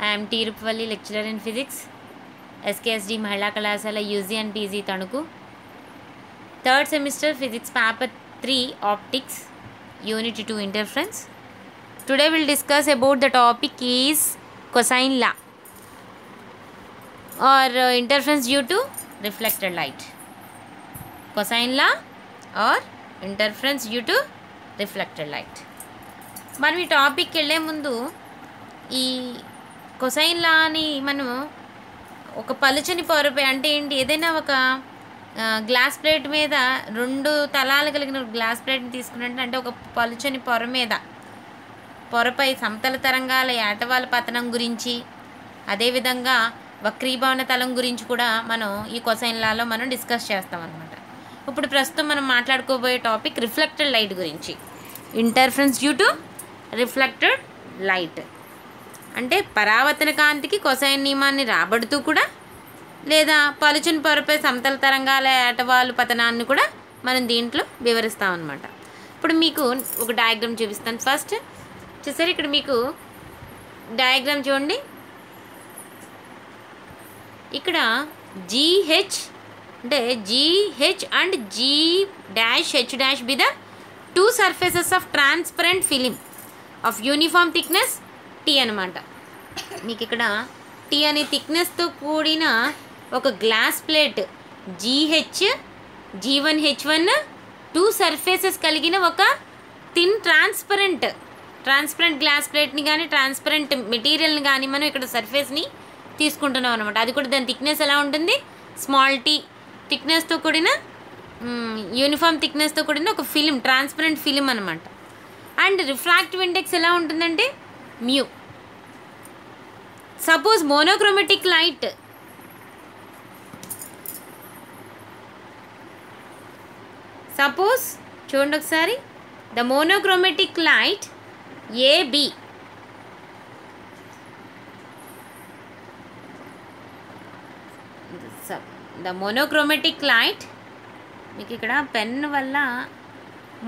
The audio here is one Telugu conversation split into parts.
I am T. Rupvalli, lecturer in physics, SKSD Mahila Kalasala UG and PG Tanuku. Third semester physics paper 3 optics, unit 2 interference. Today we will discuss about the topic is cosine law or interference due to reflected light. Cosine law or interference due to reflected light. మనం ఈ టాపిక్కి వెళ్ళే ముందు ఈ కొసైన్ లాని మనం ఒక పలుచని పొరపై అంటే ఏంటి, ఏదైనా ఒక గ్లాస్ ప్లేట్ మీద రెండు తలాలు కలిగిన గ్లాస్ ప్లేట్ని తీసుకున్నట్టు అంటే ఒక పలుచని పొరపై సమతల తరంగాల ఏటవాల పతనం గురించి, అదేవిధంగా వక్రీభవన తలం గురించి కూడా మనం ఈ కొసైన్ లాలో మనం డిస్కస్ చేస్తాం అన్నమాట. ఇప్పుడు ప్రస్తుతం మనం మాట్లాడుకోబోయే టాపిక్ రిఫ్లెక్టెడ్ లైట్ గురించి. Interference due to reflected light అంటే పరావర్తన కాంతికి కొసైన్ నియమాన్ని రాబడుతూ కూడా, లేదా పలుచని పొరపై సమతల తరంగాల ఏటవాలు పతనాన్ని కూడా మనం దీంట్లో వివరిస్తాం అన్నమాట. ఇప్పుడు మీకు ఒక డయాగ్రామ్ చూపిస్తాను. ఫస్ట్ చూసారు, ఇక్కడ మీకు డయాగ్రామ్ చూడండి. ఇక్కడ GH అంటే GH and G'(H' be the two surfaces of transparent film of uniform thickness T అనమాట. మీకు ఇక్కడ T అనే థిక్నెస్తో కూడిన ఒక glass plate GH G1H1 two surfaces కలిగిన ఒక థిన్ ట్రాన్స్పరెంట్ గ్లాస్ ప్లేట్ని కానీ ట్రాన్స్పరెంట్ మెటీరియల్ని కానీ మనం ఇక్కడ సర్ఫేస్ని తీసుకుంటున్నాం అనమాట. అది కూడా దాని థిక్నెస్ ఎలా ఉంటుంది, స్మాల్ t థిక్నెస్తో కూడిన యూనిఫామ్ థిక్నెస్తో కూడిన ఒక ఫిలిం, ట్రాన్స్పరెంట్ ఫిలిం అనమాట. అండ్ రిఫ్రాక్టివ్ ఇండెక్స్ ఎలా ఉంటుందంటే మ్యూ. సపోజ్ మోనోక్రోమెటిక్ లైట్ చూడండి ఒకసారి, the monochromatic light AB the monochromatic light, మీకు ఇక్కడ పెన్ వల్ల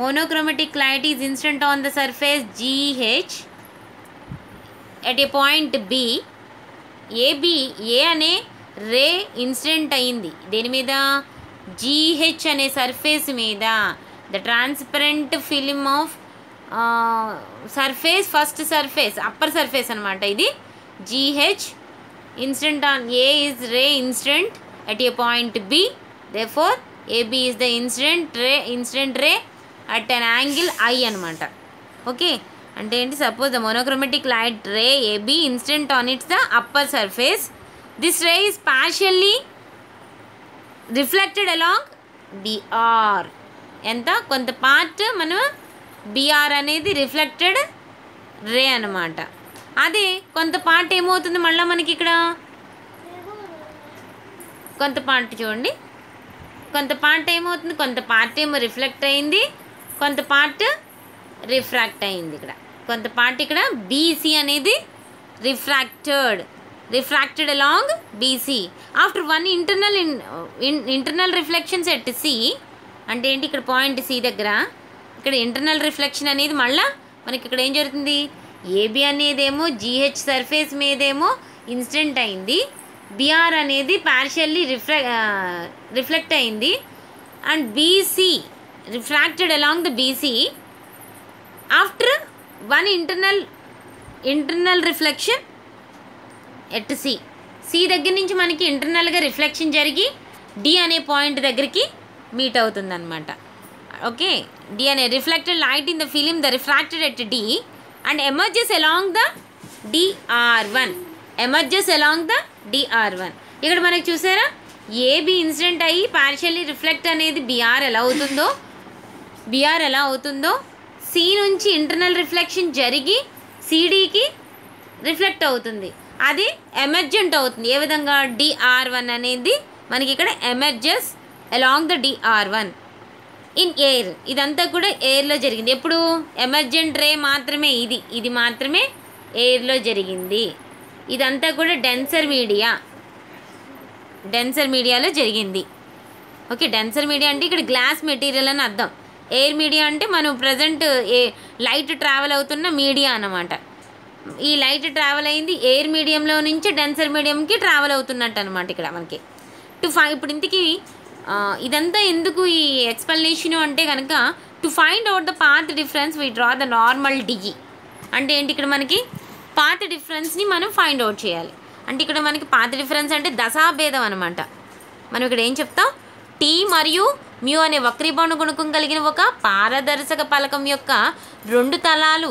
monochromatic light is incident on the surface GH at a point B. ఏ అనే రే ఇన్సిడెంట్ అయింది దేని మీద, GH అనే సర్ఫేస్ మీద. The transparent film of surface, first surface upper surface అనమాట. ఇది GH incident on A is ray incident at a point B, therefore AB is the incident ray at an angle I అనమాట. ఓకే, అంటే ఏంటి, suppose the monochromatic light ray AB incident on it's the upper surface. This ray is partially reflected along BR. ఎంత కొంత పార్ట్ మనం BR అనేది రిఫ్లెక్టెడ్ రే అనమాట. అదే కొంత పార్ట్ ఏమవుతుంది, మళ్ళీ మనకి ఇక్కడ కొంత పార్ట్ చూడండి, కొంత పార్ట్ ఏమవుతుంది, కొంత పార్ట్ ఏమో రిఫ్లెక్ట్ అయింది, కొంత పార్ట్ రిఫ్రాక్ట్ అయింది. ఇక్కడ కొంత పార్ట్ ఇక్కడ BC అనేది refracted along BC after one internal reflections at C. అంటే ఏంటి, ఇక్కడ పాయింట్ C దగ్గర ఇక్కడ ఇంటర్నల్ రిఫ్లెక్షన్ అనేది మళ్ళీ మనకి ఇక్కడ ఏం జరుగుతుంది, AB అనేదేమో GH సర్ఫేస్ మీదేమో ఇన్సిడెంట్ అయింది, BR అనేది పార్షియల్లీ రిఫ్లెక్ట్ అయింది, and BC refracted along the BC after one internal reflection at C దగ్గర నుంచి మనకి ఇంటర్నల్గా రిఫ్లెక్షన్ జరిగి D అనే పాయింట్ దగ్గరికి మీట్ అవుతుంది అనమాట. ఓకే, D అనే reflected light in the film the refracted at D and emerges along the DR1. ఇక్కడ మనకు చూసారా, AB ఇన్సిడెంట్ అయ్యి పార్షియల్లీ రిఫ్లెక్ట్ అనేది BR ఎలా అవుతుందో C నుంచి ఇంటర్నల్ రిఫ్లెక్షన్ జరిగి CDకి రిఫ్లెక్ట్ అవుతుంది, అది ఎమర్జెంట్ అవుతుంది. ఏ విధంగా, DR1 అనేది మనకి ఇక్కడ emerges along the DR1 in air. ఇదంతా కూడా ఎయిర్లో జరిగింది. ఎప్పుడు ఎమర్జెంట్ రే మాత్రమే, ఇది మాత్రమే ఎయిర్లో జరిగింది. ఇదంతా కూడా డెన్సర్ మీడియాలో జరిగింది. ఓకే, డెన్సర్ మీడియా అంటే ఇక్కడ గ్లాస్ మెటీరియల్ అని అర్థం. ఎయిర్ మీడియా అంటే మనం ప్రజెంట్ లైట్ ట్రావెల్ అవుతున్న మీడియా అన్నమాట. ఈ లైట్ ట్రావెల్ అయింది ఎయిర్ మీడియంలో నుంచి డెన్సర్ మీడియంకి ట్రావెల్ అవుతున్నట్టు అనమాట ఇక్కడ మనకి. ఇప్పుడు ఇంతకీ ఇదంతా ఎందుకు ఈ ఎక్స్ప్లెనేషను అంటే కనుక to find out the path difference we draw the normal DE. అంటే ఏంటి, ఇక్కడ మనకి పాత్ డిఫరెన్స్ని మనం ఫైండ్ అవుట్ చేయాలి. అంటే ఇక్కడ మనకి పాత్ డిఫరెన్స్ అంటే దశాభేదం అనమాట. మనం ఇక్కడ ఏం చెప్తాం, టీ మరియు మ్యూ అనే వక్రీభవన గుణకం కలిగిన ఒక పారదర్శక పలకం యొక్క రెండు తలాలు,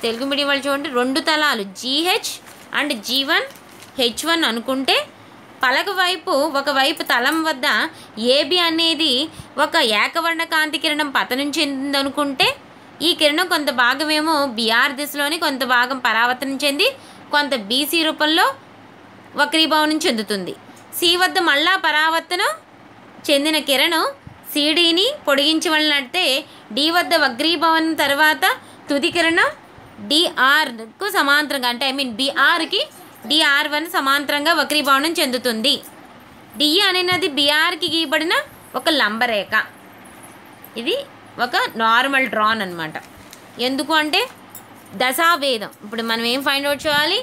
తెలుగు మీడియం వాళ్ళు చూడండి, రెండు తలాలు GH అండ్ G1 H1 అనుకుంటే పలక వైపు ఒకవైపు తలం వద్ద AB అనేది ఒక ఏకవర్ణ కాంతి కిరణం పతనం చెందింది అనుకుంటే ఈ కిరణం కొంత భాగమేమో BR దిశలోని, కొంత భాగం పరావర్తనం చెంది కొంత BC రూపంలో వక్రీభవనం చెందుతుంది. C వద్ద మళ్ళా పరావర్తనం చెందిన కిరణం CDని పొడిగించవలనట్టే D వద్ద వక్రీభవనం తర్వాత తుది కిరణం DRకు సమాంతరంగా, అంటే BRకి DR1 సమాంతరంగా వక్రీభవనం చెందుతుంది. DE అనేది BRకి గీయబడిన ఒక లంబరేఖ. ఇది ఒక నార్మల్ డ్రాన్ అనమాట. ఎందుకు అంటే దశాభేదం. ఇప్పుడు మనం ఏం ఫైండ్ అవుట్ చేయాలి,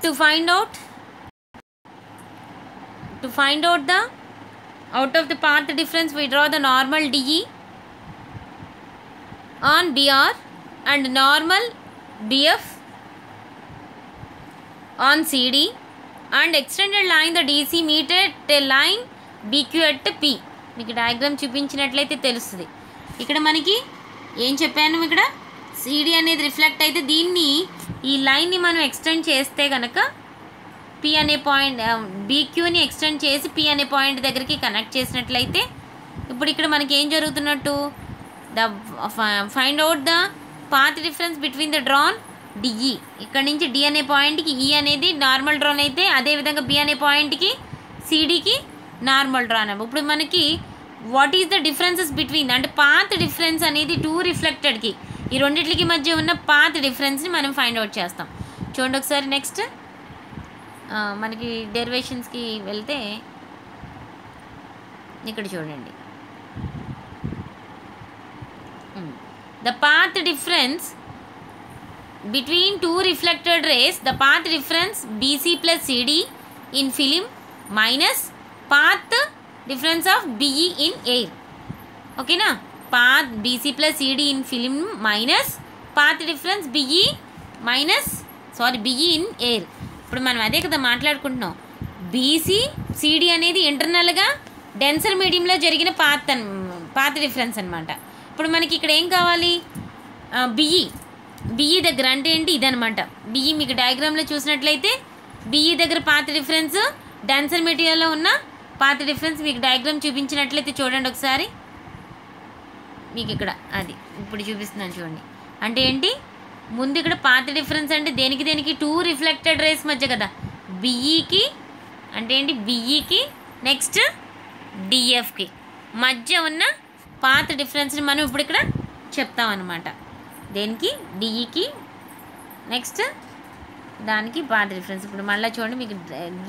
to find out the out of the path difference we draw the normal DE on BR and normal BF on CD and extended line the DC meet at a line BQ at P. మీకు డయాగ్రామ్ చూపించినట్లయితే తెలుస్తుంది. ఇక్కడ మనకి ఏం చెప్పాను, ఇక్కడ CD అనేది రిఫ్లెక్ట్ అయితే దీన్ని ఈ లైన్ని మనం ఎక్స్టెండ్ చేస్తే కనుక P అనే పాయింట్, BQని ఎక్స్టెండ్ చేసి P అనే పాయింట్ దగ్గరికి కనెక్ట్ చేసినట్లయితే ఇప్పుడు ఇక్కడ మనకి ఏం జరుగుతున్నట్టు, find out the path difference between the drawn DE. ఇక్కడ నుంచి D అనే పాయింట్కి E అనేది నార్మల్ డ్రాన్ అయితే అదేవిధంగా B అనే పాయింట్కి CDకి నార్మల్ డ్రాన్. ఇప్పుడు మనకి what is the differences between, అంటే పాత్ డిఫరెన్స్ అనేది టూ రిఫ్లెక్టెడ్కి ఈ రెండింటికి మధ్య ఉన్న పాత్ డిఫరెన్స్ని మనం ఫైండ్ అవుట్ చేస్తాం. చూడండి ఒకసారి. నెక్స్ట్ మనకి డెరివేషన్స్కి వెళ్తే ఇక్కడ చూడండి, the path difference between two reflected race, the path difference BC plus CD in film minus path difference of BE in air. ఓకేనా, path BC plus CD in film minus path difference BE in air. ఇప్పుడు మనం అదే కదా మాట్లాడుకుంటున్నాం. BC CD అనేది ఇంటర్నల్గా డెన్సర్ మీడియంలో జరిగిన పాత్ డిఫరెన్స్ అనమాట. ఇప్పుడు మనకి ఇక్కడ ఏం కావాలి, BE దగ్గర అంటే ఏంటి ఇదనమాట. BE మీకు డయాగ్రామ్లో చూసినట్లయితే BE దగ్గర పాత్ డిఫరెన్స్, డెన్సర్ మెటీరియల్లో ఉన్న పాత్ డిఫరెన్స్ మీకు డయాగ్రామ్ చూపించినట్లయితే చూడండి ఒకసారి. మీకు ఇక్కడ అది ఇప్పుడు చూపిస్తున్నాను చూడండి. అంటే ఏంటి, ముందు ఇక్కడ పాత్ డిఫరెన్స్ అంటే దేనికి టూ రిఫ్లెక్టెడ్ రేస్ మధ్య కదా, BEకి అంటే ఏంటి, BEకి నెక్స్ట్ DFకి మధ్య ఉన్న పాత్ డిఫరెన్స్ని మనం ఇప్పుడు ఇక్కడ చెప్తామన్నమాట. దేనికి, DEకి నెక్స్ట్ దానికి పాత్ డిఫరెన్స్. ఇప్పుడు మళ్ళీ చూడండి, మీకు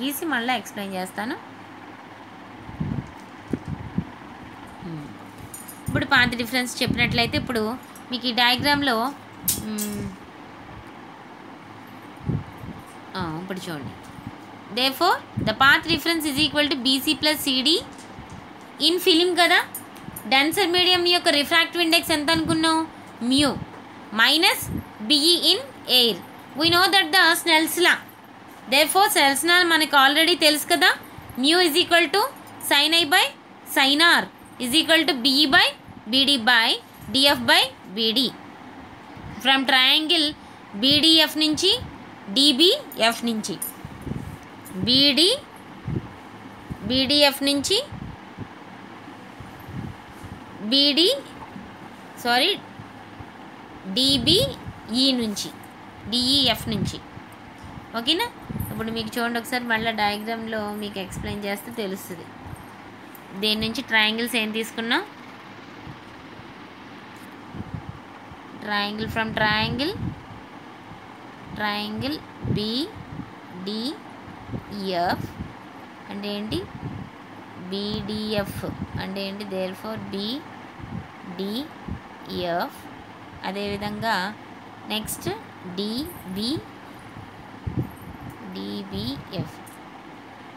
గీసి మళ్ళీ ఎక్స్ప్లెయిన్ చేస్తాను. ఇప్పుడు పాత్ డిఫరెన్స్ చెప్పినట్లయితే ఇప్పుడు మీకు ఈ డయాగ్రామ్లో ఇప్పుడు చూడండి, therefore the path difference is equal to BC plus CD in film కదా. డెన్సర్ మీడియం యొక్క రిఫ్రాక్టివ్ ఇండెక్స్ ఎంత అనుకున్నాం, mu minus BE in air. we know that the Snell's law, therefore Snell's law మనకు ఆల్రెడీ తెలుసు కదా, mu is equal to sin I by sin R is equal to BE by BD by DF by BD. From triangle BDF నుంచి DBF నుంచి BDF నుంచి DBE నుంచి DEF నుంచి. ఓకేనా, ఇప్పుడు మీకు చూడండి ఒకసారి మళ్ళీ డయాగ్రామ్లో మీకు ఎక్స్ప్లెయిన్ చేస్తే తెలుస్తుంది. దేని నుంచి ట్రయాంగిల్స్ ఏం తీసుకున్నాం, ట్రయాంగిల్ ఫ్రమ్ ట్రయాంగిల్ BDEF అంటే ఏంటి, బీడిఎఫ్ అంటే ఏంటి, దేర్ ఫోర్ బీడిఎఫ్. అదేవిధంగా నెక్స్ట్ డిబిఎఫ్.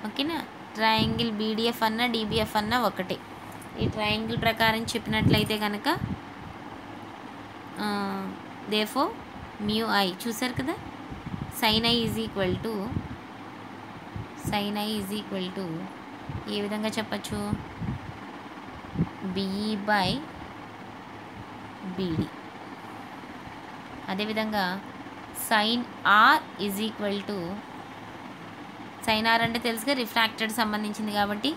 ఓకేనా, ట్రయాంగిల్ బీడిఎఫ్ అన్న డిబిఎఫ్ అన్న ఒకటే. ఈ ట్రయాంగిల్ ప్రకారం చెప్పినట్లయితే కనుక దేర్ఫోర్ మ్యూ ఐ చూసారు కదా, sine i is equal to ఏ విధంగా చెప్పచ్చు, బిఈ బై బీడి. అదేవిధంగా sine r is equal to, sine r అంటే తెలుసుగా రిఫ్రాక్టెడ్ సంబంధించింది కాబట్టి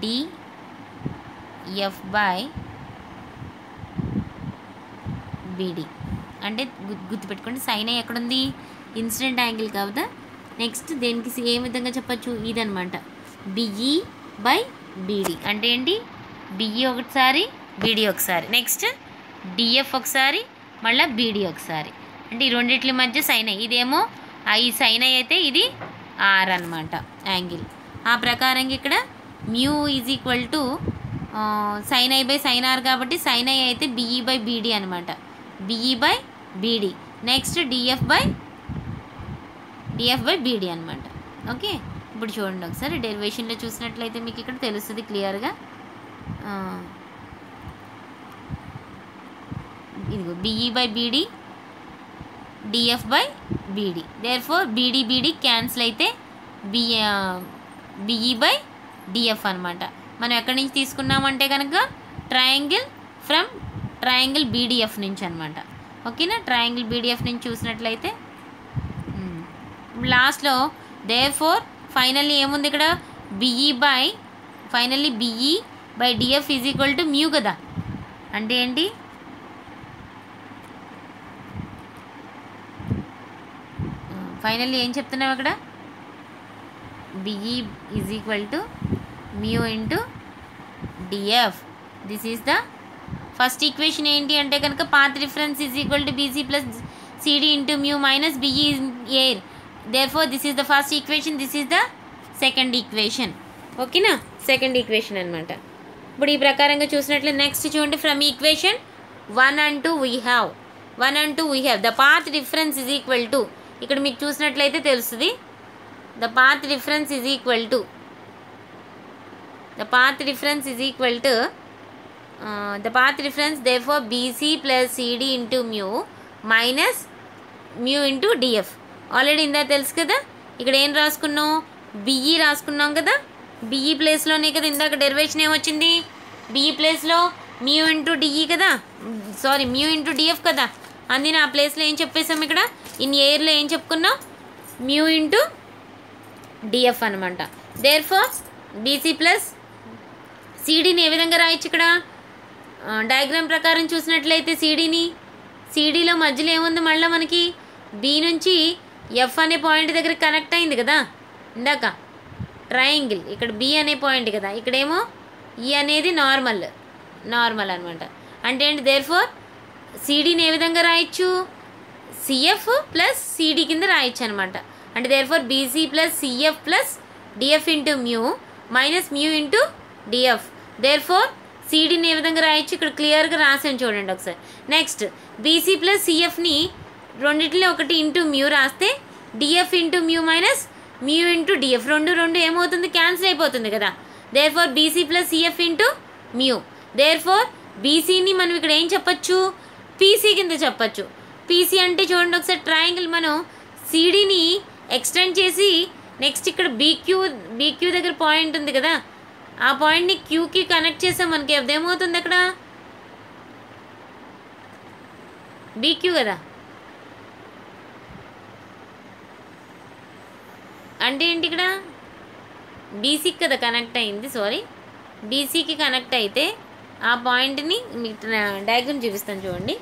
డిఎఫ్ బై బీడి. అంటే గుర్తుపెట్టుకోండి, సైన్ ఐ ఎక్కడుంది, ఇన్సిడెంట్ యాంగిల్ కావుదా. నెక్స్ట్ దేనికి ఏ విధంగా చెప్పచ్చు, ఇదనమాట బిఈ బై బీడి. అంటే ఏంటి, బిఈ ఒకసారి బీడి ఒకసారి, నెక్స్ట్ డిఎఫ్ ఒకసారి, మళ్ళీ బీడి ఒకసారి. అంటే ఈ రెండిట్ల మధ్య సైన్ ఐ, ఇదేమో ఐ సైన్ ఐ అయితే ఇది ఆర్ అనమాట యాంగిల్. ఆ ప్రకారంగా ఇక్కడ mu is equal to sine i by sine r కాబట్టి సైన్ ఐ అయితే బిఈ బై బీడి అనమాట, BE by BD. Next DF by BD అనమాట. ఓకే, ఇప్పుడు చూడండి ఒకసారి డెరివేషన్లో చూసినట్లయితే మీకు ఇక్కడ తెలుస్తుంది క్లియర్గా. ఇదిగో BE by BD, DF by BD. Therefore BD cancel అయితే బిఈ బై డిఎఫ్ అనమాట. మనం ఎక్కడి నుంచి తీసుకున్నామంటే కనుక ట్రయాంగిల్ బీడిఎఫ్ నుంచి అనమాట. ఓకేనా, ట్రయాంగిల్ బీడిఎఫ్ నుంచి చూసినట్లయితే లాస్ట్లో దేర్ ఫోర్ ఫైనల్లీ ఏముంది ఇక్కడ, BE by DF is equal to mu కదా. అంటే ఏంటి, ఫైనల్లీ ఏం చెప్తున్నాం అక్కడ, BE is equal to mu into DF. This is the first equation. ఏంటి అంటే కనుక path difference is equal to BC plus CD into mu minus BE air. Therefore this is the first equation, this is the second equation. ఓకేనా, సెకండ్ ఈక్వేషన్ అనమాట. ఇప్పుడు ఈ ప్రకారంగా చూసినట్లయితే నెక్స్ట్ చూడండి, from equation 1 and 2 we have the path difference is equal to, ఇక్కడ మీకు చూసినట్లయితే తెలుస్తుంది, the path difference is equal to the path difference therefore BC plus CD into mu minus mu into DF. Already ఇందా తెలుసు కదా, ఇక్కడ ఏం రాసుకున్నాం, బిఈ రాసుకున్నాం కదా, బిఈ ప్లేస్లోనే కదా ఇందాక డెరివేషన్ ఏమొచ్చింది, బిఈ ప్లేస్లో మ్యూ ఇంటూ డిఈ కదా, సారీ మ్యూ ఇంటూ డిఎఫ్ కదా. అందుని ఆ ప్లేస్లో ఏం చెప్పేసాం, ఇక్కడ ఇన్ ఎయిర్లో ఏం చెప్పుకున్నాం, మ్యూ ఇంటూ డిఎఫ్ అనమాట. దేర్ ఫోర్ బీసీ ప్లస్ సిడీని ఏ విధంగా రాయొచ్చు, ఇక్కడ డయాగ్రామ్ ప్రకారం చూసినట్లయితే సిడీలో మధ్యలో ఏముంది, మళ్ళీ మనకి బి నుంచి ఎఫ్ అనే పాయింట్ దగ్గర కనెక్ట్ అయింది కదా ఇందాక ట్రయాంగిల్, ఇక్కడ బి అనే పాయింట్ కదా, ఇక్కడేమో ఈ అనేది నార్మల్ అనమాట. అంటే ఏంటి, దేర్ ఫోర్ సిడీని ఏ విధంగా రాయొచ్చు, సిఎఫ్ ప్లస్ సిడి కింద రాయొచ్చు అనమాట. అంటే therefore BC plus CF plus DF into mu minus mu into DF. Therefore సిడీని ఏ విధంగా రాయొచ్చు, ఇక్కడ క్లియర్గా రాసాను చూడండి ఒకసారి. నెక్స్ట్ బీసీ ప్లస్ సిఎఫ్ని రెండింటిలో ఒకటి ఇంటూ మ్యూ రాస్తే DF into mu minus mu into DF, రెండు ఏమవుతుంది, క్యాన్సిల్ అయిపోతుంది కదా. Therefore BC plus CF into mu. Therefore బీసీని మనం ఇక్కడ ఏం చెప్పచ్చు, పీసీ కింద చెప్పచ్చు. పీసీ అంటే చూడండి ఒకసారి, ట్రయాంగిల్ మనం సిడీని ఎక్స్టెండ్ చేసి నెక్స్ట్ ఇక్కడ బీక్యూ దగ్గర పాయింట్ ఉంది కదా, ఆ పాయింట్ని క్యూకి కనెక్ట్ చేసాం, మనకి అదేమవుతుంది అక్కడ బీక్యూ కదా. అంటే ఏంటి, ఇక్కడ బీసీకి కదా కనెక్ట్ అయింది, సారీ బీసీకి కనెక్ట్ అయితే ఆ పాయింట్ని మీకు డయాగ్రామ్ చూపిస్తాను చూడండి.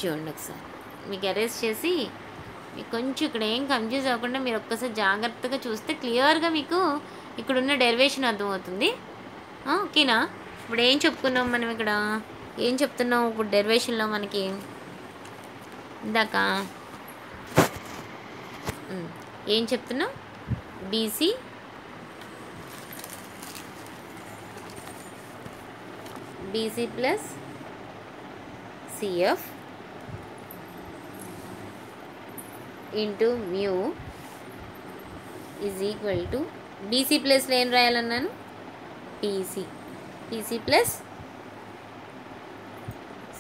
చూడండి ఒకసారి మీకు అరేంజ్ చేసి మీకు కొంచెం ఇక్కడ ఏం కన్ఫ్యూజ్ అవ్వకుండా మీరు ఒక్కసారి జాగ్రత్తగా చూస్తే క్లియర్గా మీకు ఇక్కడున్న డెరివేషన్ అర్థమవుతుంది. ఓకేనా, ఇప్పుడు ఏం చెప్పుకున్నాం మనం, ఇక్కడ ఏం చెప్తున్నాం ఇప్పుడు డెరివేషన్లో మనకి ఇందాక ఏం చెప్తున్నావు? BC plus CF into mu is equal to BC ప్లస్లో ఏం రాయాలన్నాను? PC plus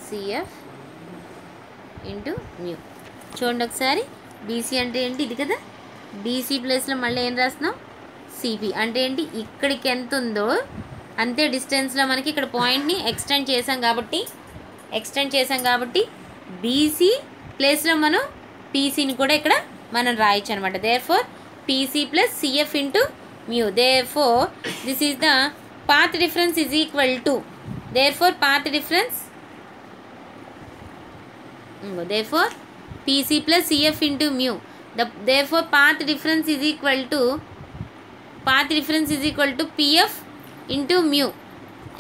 CF into mu. చూడండి ఒకసారి, బీసీ అంటే ఏంటి? ఇది కదా. బీసీ ప్లస్లో మళ్ళీ ఏం రాస్తున్నాం? సిపి అంటే ఏంటి? ఇక్కడికి ఎంత ఉందో అంతే డిస్టెన్స్లో మనకి ఇక్కడ పాయింట్ని ఎక్స్టెండ్ చేసాం కాబట్టి బీసీ ప్లేస్లో మనం పీసీని కూడా ఇక్కడ మనం రాయొచ్చు అనమాట. Therefore PC plus CF into mu. Therefore this is the path difference is equal to, therefore path difference, therefore PC plus CF into mu. Therefore path difference is equal to PF into mu.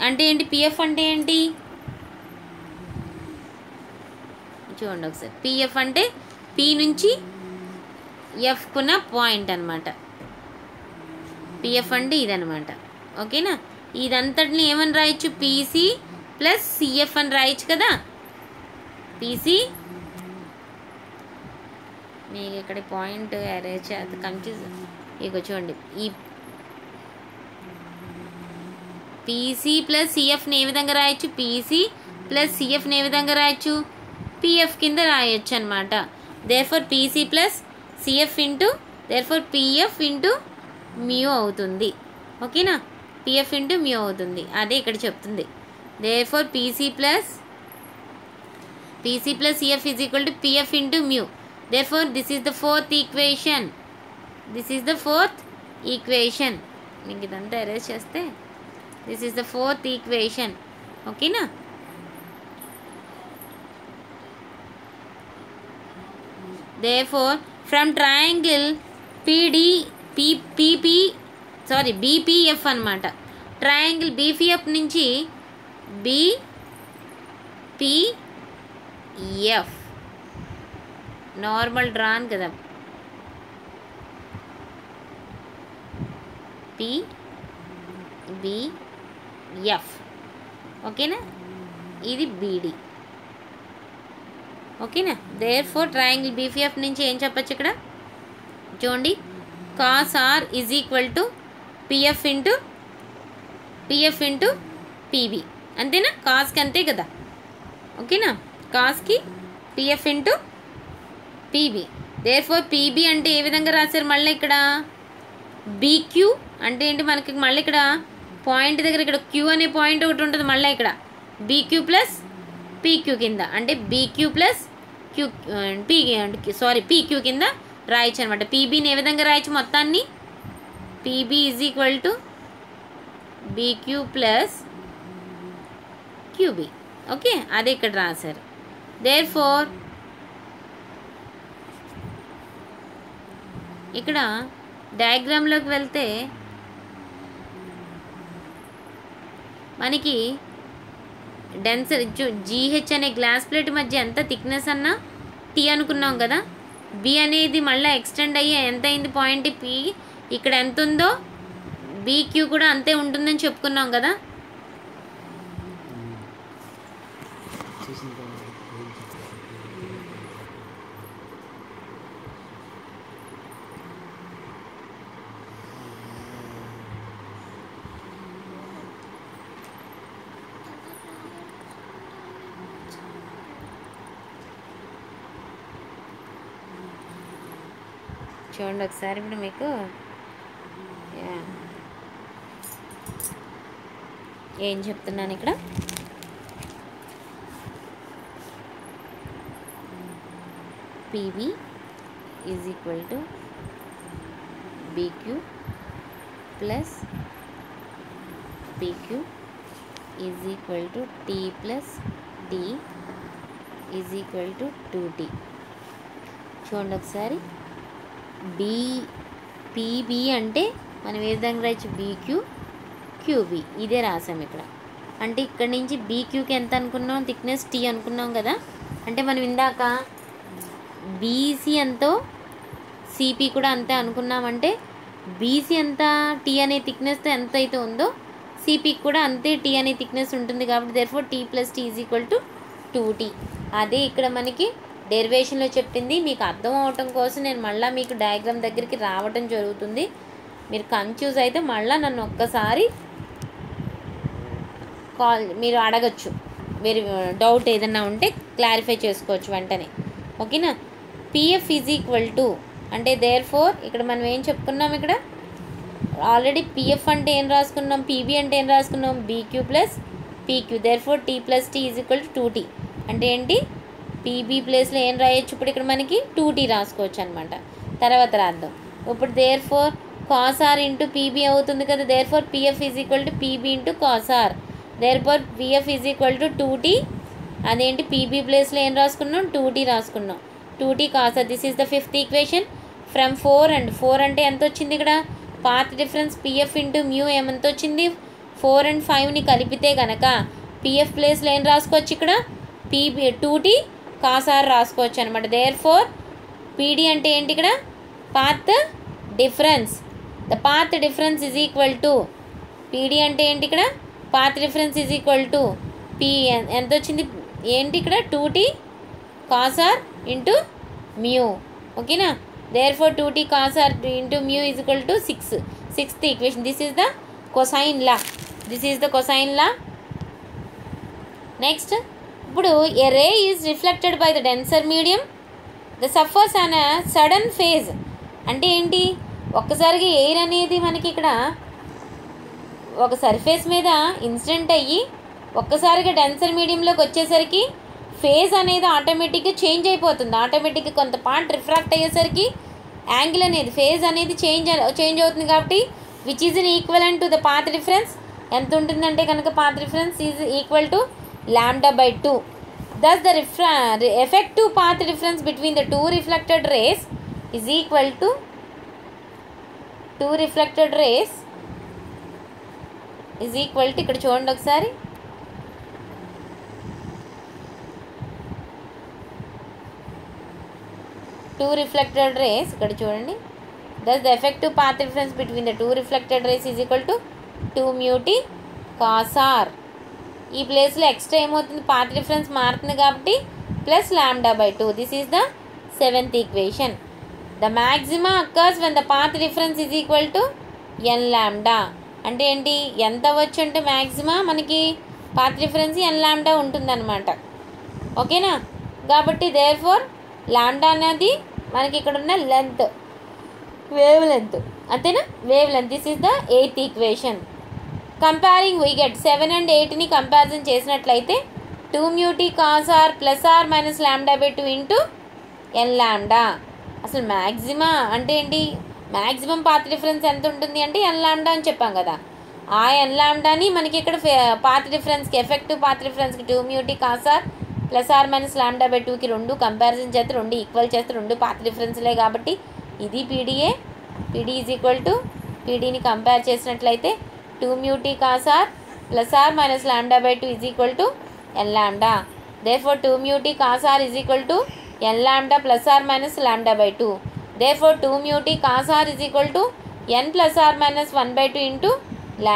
అంటే ఏంటి? పిఎఫ్ అంటే ఏంటి? చూడండి ఒకసారి. పిఎఫ్ అంటే పి నుంచి ఎఫ్కున్న పాయింట్ అనమాట. పిఎఫ్ అంటే ఇదనమాట. ఓకేనా? ఇదంతటిని ఏమని రాయొచ్చు? పీసీ ప్లస్ సిఎఫ్ అని రాయొచ్చు కదా. పీసీ, మీకు ఇక్కడ పాయింట్ అరేంజ్ చేత కన్ఫ్యూజ్. ఇక చూడండి, ఈ పీసీ ప్లస్ సిఎఫ్ని ఏ విధంగా రాయొచ్చు? పీసీ ప్లస్ సిఎఫ్ని ఏ విధంగా రాయొచ్చు? పిఎఫ్ కింద రాయొచ్చు అనమాట. Therefore PC plus CF into, therefore PF into mu అవుతుంది. ఓకేనా? పిఎఫ్ ఇంటూ మ్యూ అవుతుంది. అదే ఇక్కడ చెప్తుంది. Therefore PC plus CF is equal to PF into mu. Therefore this is the fourth equation. మీకు ఇదంతా అరేంజ్ చేస్తే this is the fourth equation. ఓకేనా? Therefore, from triangle BPF అనమాట. ట్రయాంగిల్ BPF నుంచి BPF నార్మల్ డ్రాన్ కదా. BF. ఓకేనా? ఇది BD. ఓకేనా? దేర్ఫోర్ ట్రయాంగిల్ BPF నుంచి ఏం చెప్పచ్చు ఇక్కడ? చూడండి, cos r is equal to PF into PB. అంతేనా? కాస్కి అంతే కదా. ఓకేనా? కాస్కి పిఎఫ్ ఇంటూ PB. దేర్ఫోర్ PB అంటే ఏ విధంగా రాశారు? మళ్ళీ ఇక్కడ BQ అంటే ఏంటి? మనకి మళ్ళీ ఇక్కడ పాయింట్ దగ్గర ఇక్కడ Q అనే పాయింట్ ఒకటి ఉంటుంది. మళ్ళీ ఇక్కడ BQ ప్లస్ PQ కింద, అంటే BQ ప్లస్ PQ కింద రాయొచ్చు అనమాట. PBని ఏ విధంగా రాయొచ్చు? మొత్తాన్ని PB is equal to BQ plus QB. Okay, అదే ఇక్కడ రాశారు. దేర్ఫోర్ ఇక్కడ డయాగ్రామ్లోకి వెళ్తే మనకి డెన్సర్ GH అనే గ్లాస్ ప్లేట్ మధ్య ఎంత థిక్నెస్ అన్నా T అనుకున్నాం కదా. B అనేది మళ్ళీ ఎక్స్టెండ్ అయ్యి ఎంత అయింది? Point P. ఇక్కడ ఎంత ఉందో BQ కూడా అంతే ఉంటుందని చెప్పుకున్నాం కదా. చూడండి ఒకసారి, ఇప్పుడు మీకు ఏం చెప్తున్నాను ఇక్కడ? PB is equal to BQ plus PQ is equal to T plus D is equal to 2T. చూడండి ఒకసారి, PB అంటే మనం ఏ విధంగా రాయొచ్చు? BQ QB. ఇదే రాసాం ఇక్కడ. అంటే ఇక్కడ నుంచి BQకి ఎంత అనుకున్నాం? థిక్నెస్ T అనుకున్నాం కదా. అంటే మనం ఇందాక BC ఎంతో సిపి కూడా అంతే అనుకున్నామంటే బీసీ ఎంత టీ అనే థిక్నెస్తో ఎంత అయితే ఉందో సిపి కూడా అంతే టీ అనే థిక్నెస్ ఉంటుంది కాబట్టి therefore T plus T is equal to 2T. అదే ఇక్కడ మనకి డెరివేషన్లో చెప్పింది. మీకు అర్థం అవటం కోసం నేను మళ్ళీ మీకు డయాగ్రామ్ దగ్గరికి రావటం జరుగుతుంది. మీరు కన్ఫ్యూజ్ అయితే మళ్ళీ నన్ను ఒక్కసారి మీరు అడగచ్చు. వేరే డౌట్ ఏదన్నా ఉంటే క్లారిఫై చేసుకోవచ్చు వెంటనే. ఓకేనా. పిఎఫ్ ఈజ్ ఈక్వల్ టు అంటే దేర్ఫోర్ ఇక్కడ మనం ఏం చెప్పుకున్నాం, ఇక్కడ ఆల్రెడీ పిఎఫ్ అంటే ఏం రాసుకున్నాం, పీబీ అంటే ఏం రాసుకున్నాం, BQ plus PQ. Therefore T plus T is equal to 2T. అంటే ఏంటి, పీబీ ప్లేస్లో ఏం రాయొచ్చు, ఇప్పుడు ఇక్కడ మనకి 2T రాసుకోవచ్చు అనమాట. తర్వాత రాద్దాం. ఇప్పుడు therefore cos r into PB అవుతుంది కదా. Therefore PF is equal to PB into cos r. Therefore PF is equal to 2T. అదేంటి, పీబీ ప్లేస్లో ఏం రాసుకున్నాం, 2T రాసుకున్నాం. 2T cos r. This is the 5th equation from 4. And 4 అంటే ఎంత వచ్చింది ఇక్కడ, path difference PF into mu ఎంత వచ్చింది, 4 and 5ని కలిపితే కనుక పిఎఫ్ ప్లేస్లో ఏం రాసుకోవచ్చు, ఇక్కడ పీబీ 2T కాస్ ఆర్ రాసుకోవచ్చు అనమాట. దేర్ఫోర్ పీడీ అంటే ఏంటి, ఇక్కడ path difference. The path difference is equal to PD అంటే ఏంటి, ఇక్కడ path difference is equal to P ఎంత వచ్చింది ఏంటి, ఇక్కడ 2T cos r into mu. ఓకేనా. Therefore 2T cos r into mu is equal to 6. 6th equation. This is the cosine law. This is the cosine law. Next, ఇప్పుడు a ray is reflected by the denser medium. The suffers an a sudden phase. అంటే ఏంటి, ఒక్కసారిగా ఎయిర్ అనేది మనకి ఇక్కడ ఒక సర్ఫేస్ మీద ఇన్సిడెంట్ అయ్యి ఒక్కసారిగా డెన్సర్ మీడియంలోకి వచ్చేసరికి ఫేజ్ అనేది ఆటోమేటిక్గా చేంజ్ అయిపోతుంది. ఆటోమేటిక్గా కొంత పార్ట్ రిఫ్రాక్ట్ అయ్యేసరికి యాంగిల్ అనేది ఫేజ్ అనేది చేంజ్ అవుతుంది. కాబట్టి which is equivalent to the path difference. ఎంత ఉంటుందంటే కనుక path difference is equal to λ/2. Thus the effective path difference between the two reflected rays is equal to ఇక్కడ చూడండి ఒకసారి, two reflected rays ఇక్కడ చూడండి. thus the effective path difference between the two reflected rays is equal to 2 mu t cos r. ఈ ప్లేస్లో ఎక్స్ట్రా ఏమవుతుంది, పాత్ డిఫరెన్స్ మారుతుంది కాబట్టి plus λ/2. This is the 7th equation. The maxima occurs when the path difference is equal to n λ. అంటే ఏంటి, ఎంత అవ్వచ్చు అంటే మ్యాక్సిమా మనకి పాత్ డిఫరెన్స్ n λ ఉంటుందన్నమాట. ఓకేనా. కాబట్టి దేర్ఫోర్ లాండా అనేది మనకి ఇక్కడ ఉన్న లెంత్, వేవ్ లెంత్, అంతేనా, wavelength. This is the 8th equation. Comparing we get 7 and 8ని కంపారిజన్ చేసినట్లయితే 2 mu t cos r plus r minus λ/2 into n λ. అసలు మ్యాక్సిమా అంటే ఏంటి, మ్యాక్సిమం పాత్ డిఫరెన్స్ ఎంత ఉంటుంది అంటే n λ అని చెప్పాం కదా. ఆ n λని మనకి ఇక్కడ పాత్ డిఫరెన్స్కి, ఎఫెక్టివ్ పాత్ డిఫరెన్స్కి 2 mu t cos r plus r minus λ/2కి రెండు కంపారిజన్ చేస్తే రెండు ఈక్వల్ చేస్తే రెండు పాత్ డిఫరెన్స్లే కాబట్టి ఇది పీడీఏ. పీడీ ఈజ్ ఈక్వల్ టు పీడీని కంపేర్ చేసినట్లయితే 2 mu t cos r plus r minus λ/2 is equal to n λ. Therefore 2 mu t cos r is equal to n λ plus r minus λ/2. Therefore 2 mu t cos r is equal to n plus r minus 1/2 into λ.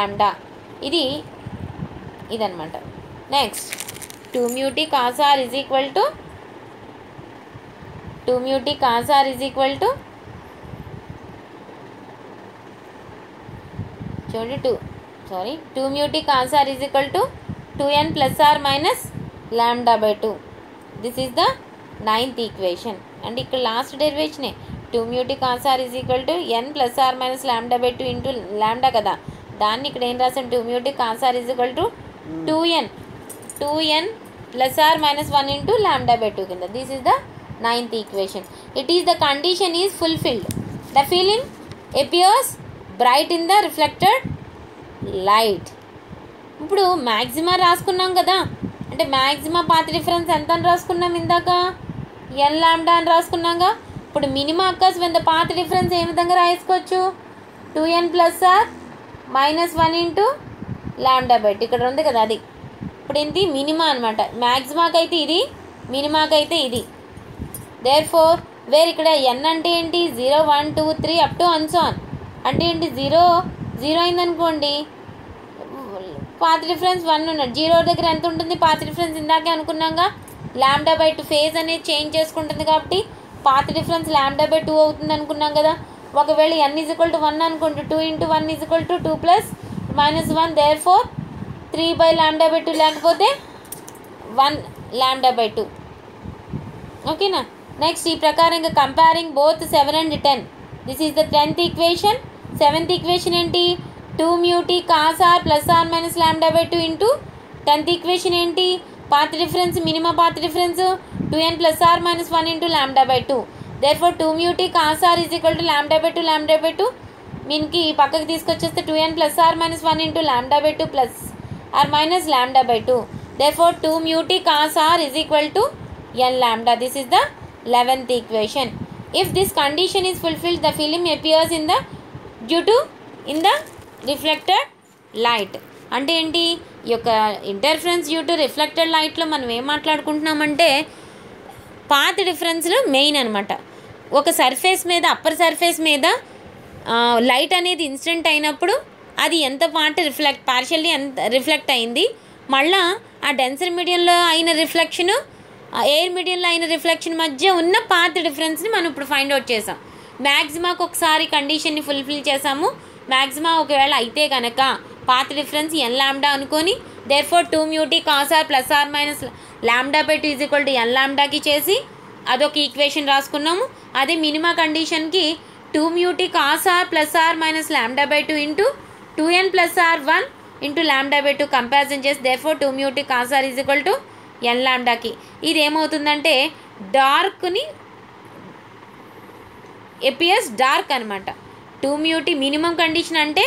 ఇదనమాట. Next 2 mu t cos r is equal to 2 mu t cos r is equal to చూడండి 2 mu t cos r is equal to 2n plus r minus λ/2. This is the 9th equation. And ఇక్కడ లాస్ట్ డెరివేషనే 2 mu t cos r is equal to n plus r minus λ/2 into λ కదా. దాన్ని ఇక్కడ ఏం రాసాం, 2 mu t cos r is equal to 2n plus r minus 1 into λ/2 కింద. This is the 9th equation. It is the condition is fulfilled. The film appears bright in the reflected light. ఇప్పుడు మ్యాక్సిమా రాసుకున్నాం కదా, అంటే మ్యాక్సిమా పాత్ డిఫరెన్స్ ఎంత అని రాసుకున్నాం ఇందాక, n λ అని రాసుకున్నాగా. ఇప్పుడు minima occurs when the path difference ఏ విధంగా రాసుకోవచ్చు, 2n plus r minus 1 into λ/2 ఇక్కడ ఉంది కదా అది. ఇప్పుడు ఏంటి, మినిమా అనమాట. మ్యాక్సిమాకైతే ఇది, మినిమాకైతే ఇది. దేర్ఫోర్ వేర్ ఇక్కడ n అంటే ఏంటి 0 1 2 3 up to an so on. అంటే ఏంటి 0 అయిందనుకోండి పాత్ డిఫరెన్స్ 1 ఉన్నది. 0 దగ్గర ఎంత ఉంటుంది పాత్ డిఫరెన్స్ ఇందాకే అనుకున్నాగా λ/2 ఫేజ్ అనేది చేంజ్ చేసుకుంటుంది కాబట్టి పాత్ డిఫరెన్స్ λ/2 అవుతుంది అనుకున్నాం కదా. ఒకవేళ n = 1 అనుకోండి 2 × 1 = 2 + -1 therefore 3/λ/2 లేకపోతే 1λ/2. ఓకేనా. నెక్స్ట్ ఈ ప్రకారంగా comparing both 7 and 10. This is the 10th equation. 7th equation ఏంటి 2μt cos r ± λ/2 into 10th equation ఏంటి path difference minimum path difference 2n + r - 1 into λ/2. therefore 2μt cos r = λ/2 మీన్కి పక్కకి తీసుకొచ్చేస్తే 2n + r - 1 into λ/2 + r - λ/2. therefore 2μt cos r = n λ. this is the 11th equation. if this condition is fulfilled the film appears in the reflected light. అంటే ఏంటి ఈ యొక్క ఇంటర్ఫరెన్స్ డ్యూ టు రిఫ్లెక్టెడ్ లైట్లో మనం ఏం మాట్లాడుకుంటున్నామంటే పాత్ డిఫరెన్స్లో మెయిన్ అనమాట. ఒక సర్ఫేస్ మీద అప్పర్ సర్ఫేస్ మీద లైట్ అనేది ఇన్సిడెంట్ అయినప్పుడు అది ఎంత పార్ట్ పార్షియల్లీ ఎంత రిఫ్లెక్ట్ అయింది, మళ్ళీ ఆ డెన్సర్ మీడియంలో అయిన రిఫ్లెక్షను ఎయిర్ మీడియంలో అయిన రిఫ్లెక్షన్ మధ్య ఉన్న పాత్ డిఫరెన్స్ని మనం ఇప్పుడు ఫైండ్ అవుట్ చేసాం. మ్యాక్సిమాకి ఒకసారి కండిషన్ని ఫుల్ఫిల్ చేసాము. మ్యాక్సిమా ఒకవేళ అయితే కనుక పాత్ డిఫరెన్స్ n λ అనుకొని therefore 2μt cos r + r - λ/2 = n λకి చేసి అదొక ఈక్వేషన్ రాసుకున్నాము. అదే మినిమా కండిషన్కి 2μt cos r + r - λ/2 into 2n + r 1 into λ/2 comparison చేసి therefore 2μt cos r = n λకి. ఇది ఏమవుతుందంటే డార్క్ని ఎపియర్స్ డార్క్ అనమాట. 2μt మినిమం కండిషన్ అంటే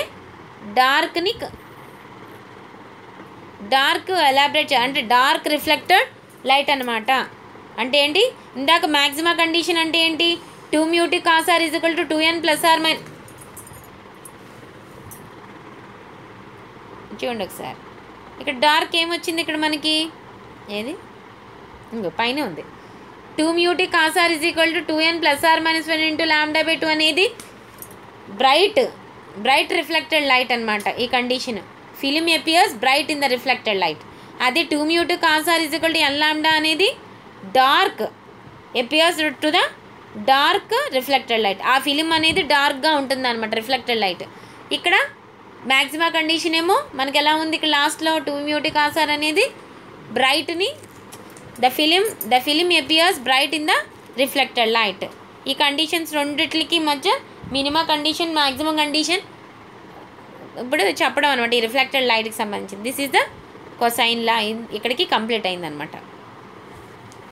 డార్క్ ఎలాబరేట్ అంటే డార్క్ రిఫ్లెక్టెడ్ లైట్ అనమాట. అంటే ఏంటి ఇందాక మ్యాక్సిమా కండిషన్ అంటే ఏంటి 2μt cos r = 2n + r చూడండి ఒకసారి ఇక్కడ డార్క్ ఏమొచ్చింది ఇక్కడ మనకి ఏది ఇంకో పైన ఉంది 2μt cos r = 2n + r - 1 into λ/2 అనేది బ్రైట్ రిఫ్లెక్టెడ్ లైట్ అనమాట. ఈ condition film appears bright in the reflected light. అదే 2μt cos r = n λ అనేది dark appears to the dark reflected light. ఆ ఫిలిం అనేది డార్క్గా ఉంటుంది అనమాట రిఫ్లెక్టెడ్ లైట్. ఇక్కడ మ్యాక్సిమా కండిషన్ ఏమో మనకి ఎలా ఉంది ఇక్కడ లాస్ట్లో 2μt cos r అనేది బ్రైట్ని the film appears bright in the reflected light. ఈ కండిషన్స్ రెండిట్లకి మధ్య మినిమం కండిషన్ మ్యాక్సిమం కండిషన్ ఇప్పుడు చెప్పడం అనమాట ఈ రిఫ్లెక్టెడ్ లైట్కి సంబంధించి. దిస్ ఈజ్ ద కొసైన్ లా ఇక్కడికి కంప్లీట్ అయిందనమాట.